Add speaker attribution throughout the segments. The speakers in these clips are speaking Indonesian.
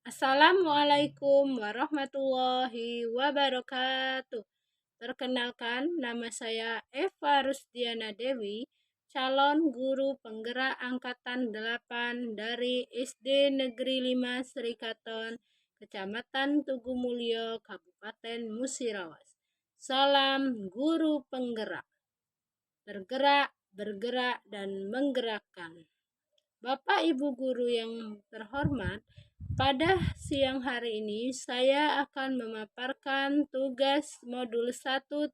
Speaker 1: Assalamualaikum warahmatullahi wabarakatuh. Perkenalkan, nama saya Eva Rusdiana Dewi, calon guru penggerak angkatan 8 dari SD Negeri 5 Serikaton, Kecamatan Tugu Mulyo, Kabupaten Musirawas. Salam guru penggerak, tergerak, bergerak, dan menggerakkan. Bapak Ibu guru yang terhormat, pada siang hari ini saya akan memaparkan tugas modul 1.1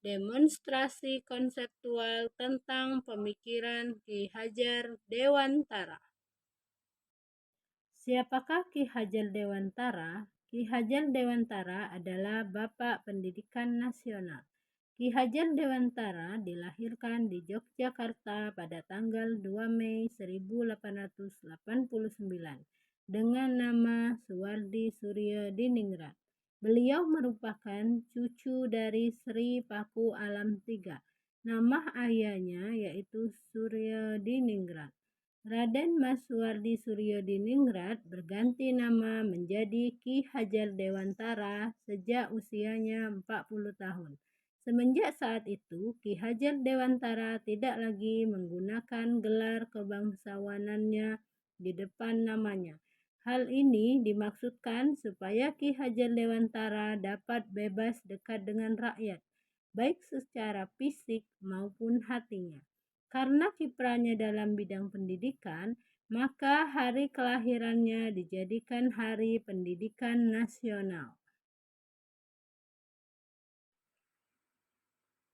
Speaker 1: demonstrasi konseptual tentang pemikiran Ki Hajar Dewantara. Siapakah Ki Hajar Dewantara? Ki Hajar Dewantara adalah Bapak Pendidikan Nasional. Ki Hajar Dewantara dilahirkan di Yogyakarta pada tanggal 2 Mei 1889 dengan nama Suwardi Suryo Diningrat. Beliau merupakan cucu dari Sri Paku Alam III. Nama ayahnya yaitu Suryo Diningrat. Raden Mas Suwardi Suryo Diningrat berganti nama menjadi Ki Hajar Dewantara sejak usianya 40 tahun. Semenjak saat itu, Ki Hajar Dewantara tidak lagi menggunakan gelar kebangsawanannya di depan namanya. Hal ini dimaksudkan supaya Ki Hajar Dewantara dapat bebas dekat dengan rakyat, baik secara fisik maupun hatinya. Karena kiprahnya dalam bidang pendidikan, maka hari kelahirannya dijadikan Hari Pendidikan Nasional.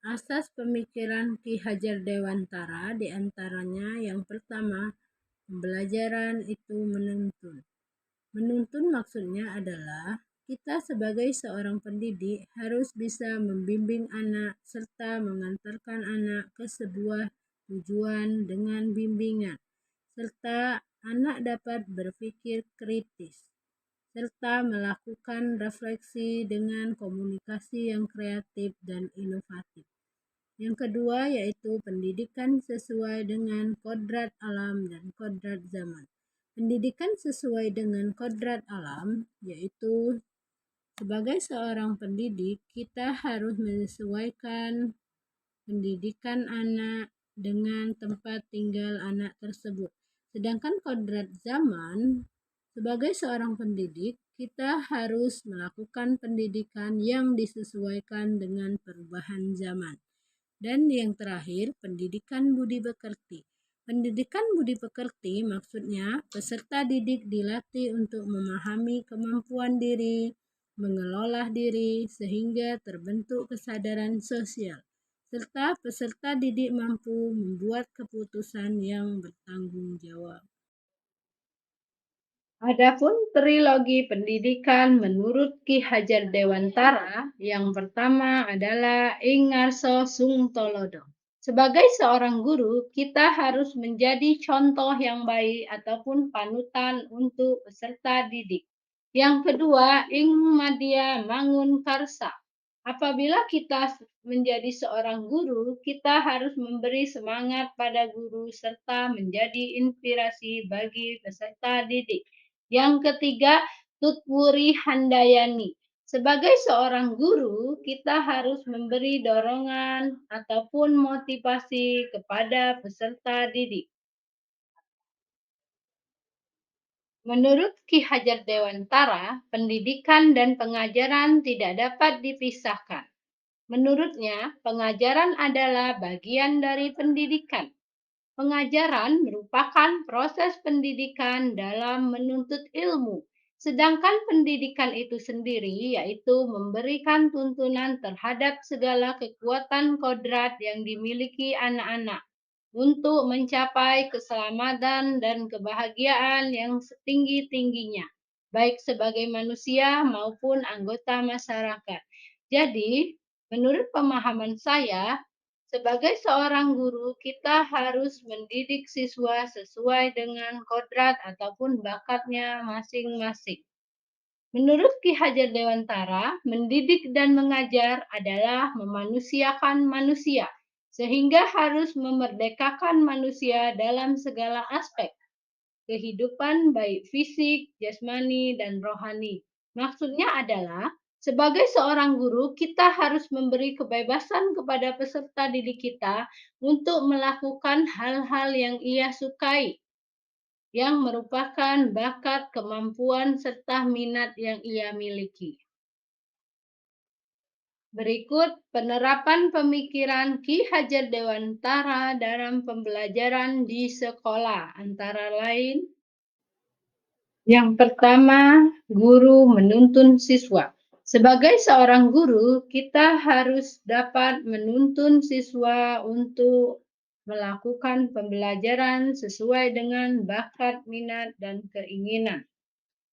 Speaker 1: Asas pemikiran Ki Hajar Dewantara diantaranya yang pertama, pembelajaran itu menuntun. Menuntun maksudnya adalah kita sebagai seorang pendidik harus bisa membimbing anak serta mengantarkan anak ke sebuah tujuan dengan bimbingan, serta anak dapat berpikir kritis, serta melakukan refleksi dengan komunikasi yang kreatif dan inovatif. Yang kedua yaitu pendidikan sesuai dengan kodrat alam dan kodrat zaman. Pendidikan sesuai dengan kodrat alam yaitu sebagai seorang pendidik kita harus menyesuaikan pendidikan anak dengan tempat tinggal anak tersebut. Sedangkan kodrat zaman, sebagai seorang pendidik kita harus melakukan pendidikan yang disesuaikan dengan perubahan zaman. Dan yang terakhir, pendidikan budi pekerti. Pendidikan budi pekerti maksudnya peserta didik dilatih untuk memahami kemampuan diri, mengelola diri sehingga terbentuk kesadaran sosial, serta peserta didik mampu membuat keputusan yang bertanggung jawab. Adapun trilogi pendidikan menurut Ki Hajar Dewantara, yang pertama adalah Ingarso Sungtolodo. Sebagai seorang guru, kita harus menjadi contoh yang baik ataupun panutan untuk peserta didik. Yang kedua, Ing Madya Mangun Karsa. Apabila kita menjadi seorang guru, kita harus memberi semangat pada guru serta menjadi inspirasi bagi peserta didik. Yang ketiga, Tutwuri Handayani. Sebagai seorang guru, kita harus memberi dorongan ataupun motivasi kepada peserta didik. Menurut Ki Hajar Dewantara, pendidikan dan pengajaran tidak dapat dipisahkan. Menurutnya, pengajaran adalah bagian dari pendidikan. Pengajaran merupakan proses pendidikan dalam menuntut ilmu, sedangkan pendidikan itu sendiri yaitu memberikan tuntunan terhadap segala kekuatan kodrat yang dimiliki anak-anak untuk mencapai keselamatan dan kebahagiaan yang setinggi-tingginya, baik sebagai manusia maupun anggota masyarakat. Jadi, menurut pemahaman saya, sebagai seorang guru, kita harus mendidik siswa sesuai dengan kodrat ataupun bakatnya masing-masing. Menurut Ki Hajar Dewantara, mendidik dan mengajar adalah memanusiakan manusia, sehingga harus memerdekakan manusia dalam segala aspek. kehidupan baik fisik, jasmani, dan rohani. Maksudnya adalah, sebagai seorang guru, kita harus memberi kebebasan kepada peserta didik kita untuk melakukan hal-hal yang ia sukai, yang merupakan bakat, kemampuan, serta minat yang ia miliki. Berikut penerapan pemikiran Ki Hajar Dewantara dalam pembelajaran di sekolah, antara lain: yang pertama, guru menuntun siswa. Sebagai seorang guru, kita harus dapat menuntun siswa untuk melakukan pembelajaran sesuai dengan bakat, minat, dan keinginan.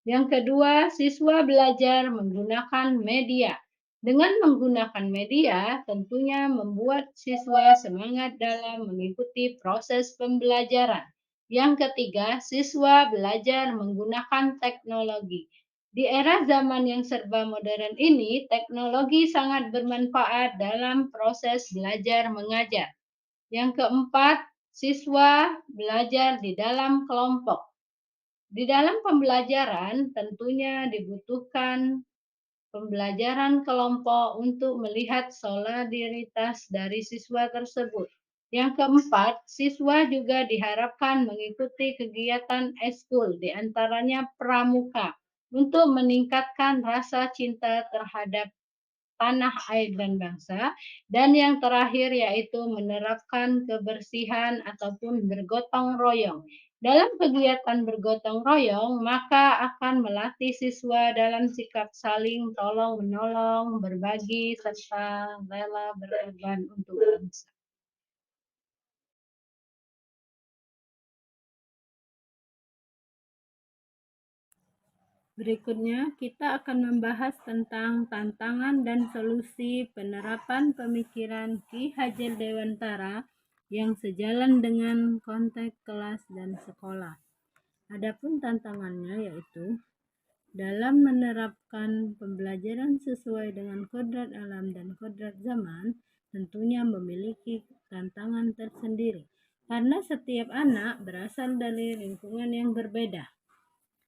Speaker 1: Yang kedua, siswa belajar menggunakan media. Dengan menggunakan media, tentunya membuat siswa semangat dalam mengikuti proses pembelajaran. Yang ketiga, siswa belajar menggunakan teknologi. Di era zaman yang serba modern ini, teknologi sangat bermanfaat dalam proses belajar mengajar. Yang keempat, siswa belajar di dalam kelompok. Di dalam pembelajaran tentunya dibutuhkan pembelajaran kelompok untuk melihat solidaritas dari siswa tersebut. Yang keempat, siswa juga diharapkan mengikuti kegiatan ekskul, di antaranya pramuka, untuk meningkatkan rasa cinta terhadap tanah air dan bangsa. Dan yang terakhir yaitu menerapkan kebersihan ataupun bergotong royong. Dalam kegiatan bergotong royong, maka akan melatih siswa dalam sikap saling tolong-menolong, berbagi, serta rela berkorban untuk bangsa. Berikutnya, kita akan membahas tentang tantangan dan solusi penerapan pemikiran Ki Hajar Dewantara yang sejalan dengan konteks kelas dan sekolah. Adapun tantangannya yaitu dalam menerapkan pembelajaran sesuai dengan kodrat alam dan kodrat zaman, tentunya memiliki tantangan tersendiri, karena setiap anak berasal dari lingkungan yang berbeda,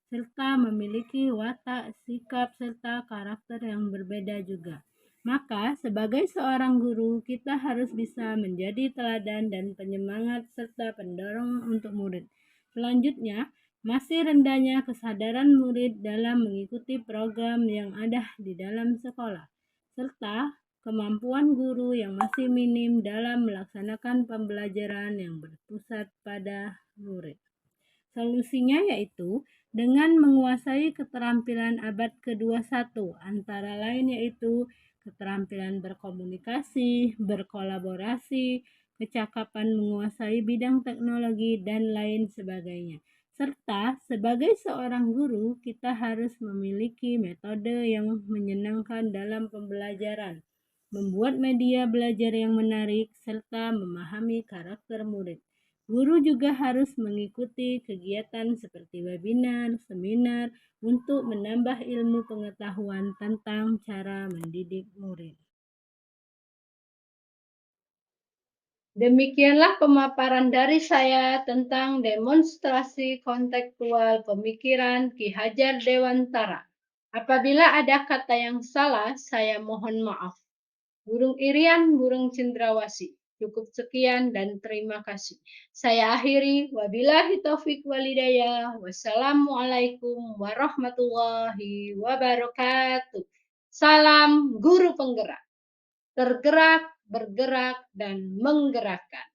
Speaker 1: serta memiliki watak, sikap, serta karakter yang berbeda juga. Maka, sebagai seorang guru, kita harus bisa menjadi teladan dan penyemangat serta pendorong untuk murid. Selanjutnya, masih rendahnya kesadaran murid dalam mengikuti program yang ada di dalam sekolah, serta kemampuan guru yang masih minim dalam melaksanakan pembelajaran yang berpusat pada murid. Solusinya yaitu dengan menguasai keterampilan abad ke-21, antara lain yaitu keterampilan berkomunikasi, berkolaborasi, kecakapan menguasai bidang teknologi, dan lain sebagainya. Serta sebagai seorang guru, kita harus memiliki metode yang menyenangkan dalam pembelajaran, membuat media belajar yang menarik, serta memahami karakter murid. Guru juga harus mengikuti kegiatan seperti webinar, seminar, untuk menambah ilmu pengetahuan tentang cara mendidik murid. Demikianlah pemaparan dari saya tentang demonstrasi kontekstual pemikiran Ki Hajar Dewantara. Apabila ada kata yang salah, saya mohon maaf. Burung Irian, burung cendrawasih. Cukup sekian dan terima kasih. Saya akhiri, wabillahi taufik walhidayah. Wassalamualaikum warahmatullahi wabarakatuh. Salam guru penggerak. Tergerak, bergerak, dan menggerakkan.